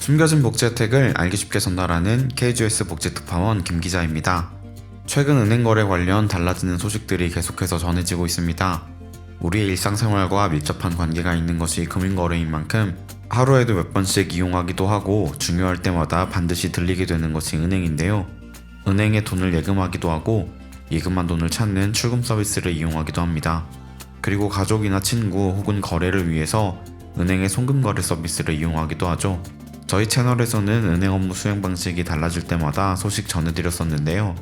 숨겨진 복지 혜택을 알기 쉽게 전달하는 KGS 복지특파원 김 기자입니다. 최근 은행 거래 관련 달라지는 소식들이 계속해서 전해지고 있습니다. 우리의 일상생활과 밀접한 관계가 있는 것이 금융거래인 만큼 하루에도 몇 번씩 이용하기도 하고 중요할 때마다 반드시 들리게 되는 것이 은행인데요. 은행에 돈을 예금하기도 하고 예금한 돈을 찾는 출금 서비스를 이용하기도 합니다. 그리고 가족이나 친구 혹은 거래를 위해서 은행의 송금거래 서비스를 이용하기도 하죠. 저희 채널에서는 은행 업무 수행 방식이 달라질 때마다 소식 전해드렸었는데요.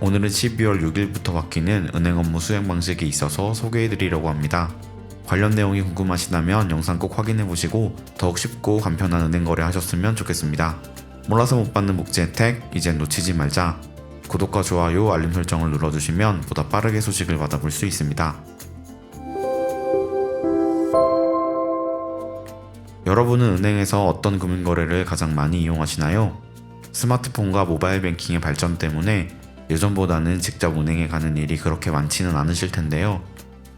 오늘은 12월 6일부터 바뀌는 은행 업무 수행 방식이 있어서 소개해드리려고 합니다. 관련 내용이 궁금하시다면 영상 꼭 확인해보시고 더욱 쉽고 간편한 은행 거래 하셨으면 좋겠습니다. 몰라서 못 받는 복지 혜택, 이젠 놓치지 말자. 구독과 좋아요, 알림 설정을 눌러주시면 보다 빠르게 소식을 받아볼 수 있습니다. 여러분은 은행에서 어떤 금융거래를 가장 많이 이용하시나요? 스마트폰과 모바일 뱅킹의 발전 때문에 예전보다는 직접 은행에 가는 일이 그렇게 많지는 않으실 텐데요.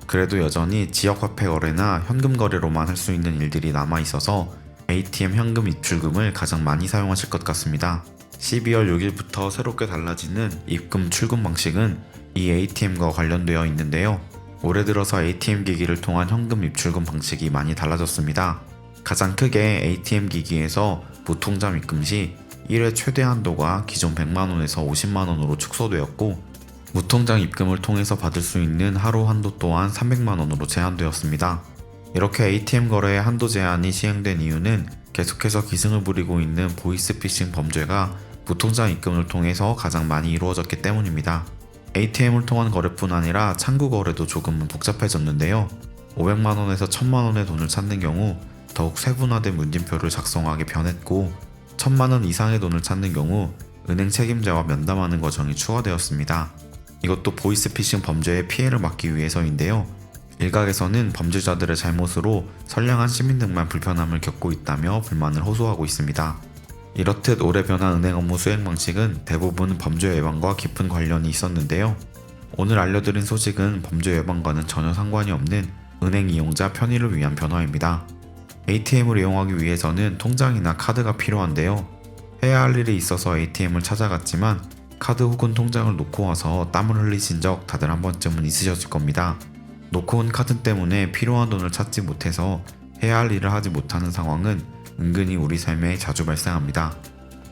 그래도 여전히 지역화폐 거래나 현금 거래로만 할 수 있는 일들이 남아있어서 ATM 현금 입출금을 가장 많이 사용하실 것 같습니다. 12월 6일부터 새롭게 달라지는 입금 출금 방식은 이 ATM과 관련되어 있는데요. 올해 들어서 ATM 기기를 통한 현금 입출금 방식이 많이 달라졌습니다. 가장 크게 ATM 기기에서 무통장 입금 시 1회 최대 한도가 기존 100만원에서 50만원으로 축소되었고 무통장 입금을 통해서 받을 수 있는 하루 한도 또한 300만원으로 제한되었습니다. 이렇게 ATM 거래의 한도 제한이 시행된 이유는 계속해서 기승을 부리고 있는 보이스피싱 범죄가 무통장 입금을 통해서 가장 많이 이루어졌기 때문입니다. ATM을 통한 거래뿐 아니라 창구 거래도 조금은 복잡해졌는데요. 500만원에서 1000만원의 돈을 찾는 경우 더욱 세분화된 문진표를 작성하게 변했고 1000만원 이상의 돈을 찾는 경우 은행 책임자와 면담하는 과정이 추가되었습니다. 이것도 보이스피싱 범죄의 피해를 막기 위해서인데요. 일각에서는 범죄자들의 잘못으로 선량한 시민들만 불편함을 겪고 있다며 불만을 호소하고 있습니다. 이렇듯 올해 변한 은행 업무 수행 방식은 대부분 범죄 예방과 깊은 관련이 있었는데요. 오늘 알려드린 소식은 범죄 예방과는 전혀 상관이 없는 은행 이용자 편의를 위한 변화입니다. ATM을 이용하기 위해서는 통장이나 카드가 필요한데요. 해야 할 일이 있어서 ATM을 찾아갔지만 카드 혹은 통장을 놓고 와서 땀을 흘리신 적 다들 한 번쯤은 있으셨을 겁니다. 놓고 온 카드 때문에 필요한 돈을 찾지 못해서 해야 할 일을 하지 못하는 상황은 은근히 우리 삶에 자주 발생합니다.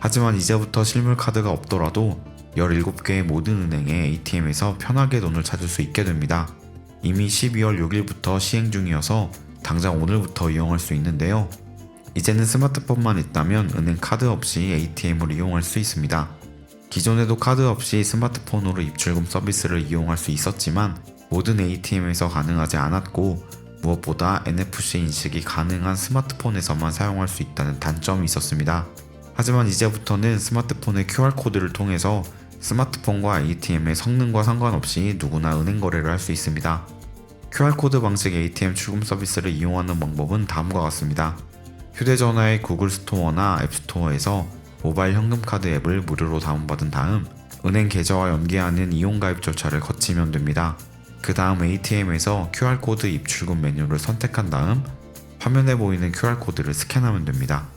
하지만 이제부터 실물 카드가 없더라도 17개의 모든 은행의 ATM에서 편하게 돈을 찾을 수 있게 됩니다. 이미 12월 6일부터 시행 중이어서 당장 오늘부터 이용할 수 있는데요. 이제는 스마트폰만 있다면 은행 카드 없이 ATM을 이용할 수 있습니다. 기존에도 카드 없이 스마트폰으로 입출금 서비스를 이용할 수 있었지만 모든 ATM에서 가능하지 않았고 무엇보다 NFC 인식이 가능한 스마트폰에서만 사용할 수 있다는 단점이 있었습니다. 하지만 이제부터는 스마트폰의 QR코드를 통해서 스마트폰과 ATM의 성능과 상관없이 누구나 은행 거래를 할 수 있습니다. QR코드 방식 ATM 출금 서비스를 이용하는 방법은 다음과 같습니다. 휴대전화의 구글 스토어나 앱스토어에서 모바일 현금카드 앱을 무료로 다운받은 다음 은행 계좌와 연계하는 이용가입 절차를 거치면 됩니다. 그 다음 ATM에서 QR코드 입출금 메뉴를 선택한 다음 화면에 보이는 QR코드를 스캔하면 됩니다.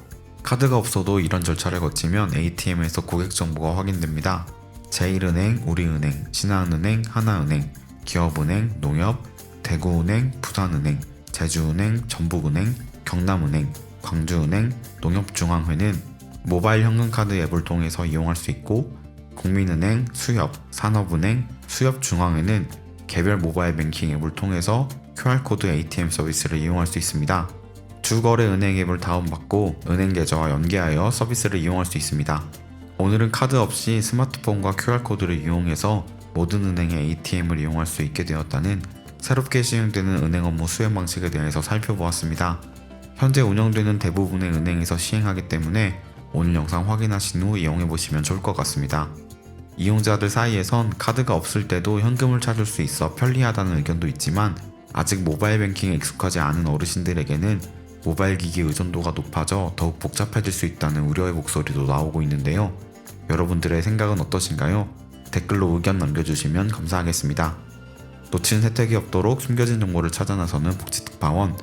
카드가 없어도 이런 절차를 거치면 ATM에서 고객 정보가 확인됩니다. 제1은행, 우리은행, 신한은행, 하나은행, 기업은행, 농협, 대구은행, 부산은행, 제주은행, 전북은행, 경남은행, 광주은행, 농협중앙회는 모바일 현금카드 앱을 통해서 이용할 수 있고 국민은행, 수협, 산업은행, 수협중앙회는 개별 모바일 뱅킹 앱을 통해서 QR코드 ATM 서비스를 이용할 수 있습니다. 주거래 은행 앱을 다운받고 은행 계좌와 연계하여 서비스를 이용할 수 있습니다. 오늘은 카드 없이 스마트폰과 QR코드를 이용해서 모든 은행의 ATM을 이용할 수 있게 되었다는 새롭게 시행되는 은행 업무 수행 방식에 대해서 살펴보았습니다. 현재 운영되는 대부분의 은행에서 시행하기 때문에 오늘 영상 확인하신 후 이용해보시면 좋을 것 같습니다. 이용자들 사이에선 카드가 없을 때도 현금을 찾을 수 있어 편리하다는 의견도 있지만 아직 모바일 뱅킹에 익숙하지 않은 어르신들에게는 모바일 기기 의존도가 높아져 더욱 복잡해질 수 있다는 우려의 목소리도 나오고 있는데요. 여러분들의 생각은 어떠신가요? 댓글로 의견 남겨주시면 감사하겠습니다. 놓치는 혜택이 없도록 숨겨진 정보를 찾아 나서는 복지특파원,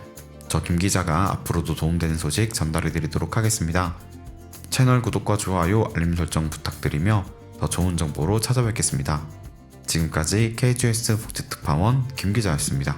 저 김 기자가 앞으로도 도움되는 소식 전달해 드리도록 하겠습니다. 채널 구독과 좋아요, 알림 설정 부탁드리며 더 좋은 정보로 찾아뵙겠습니다. 지금까지 KGS 복지특파원 김 기자였습니다.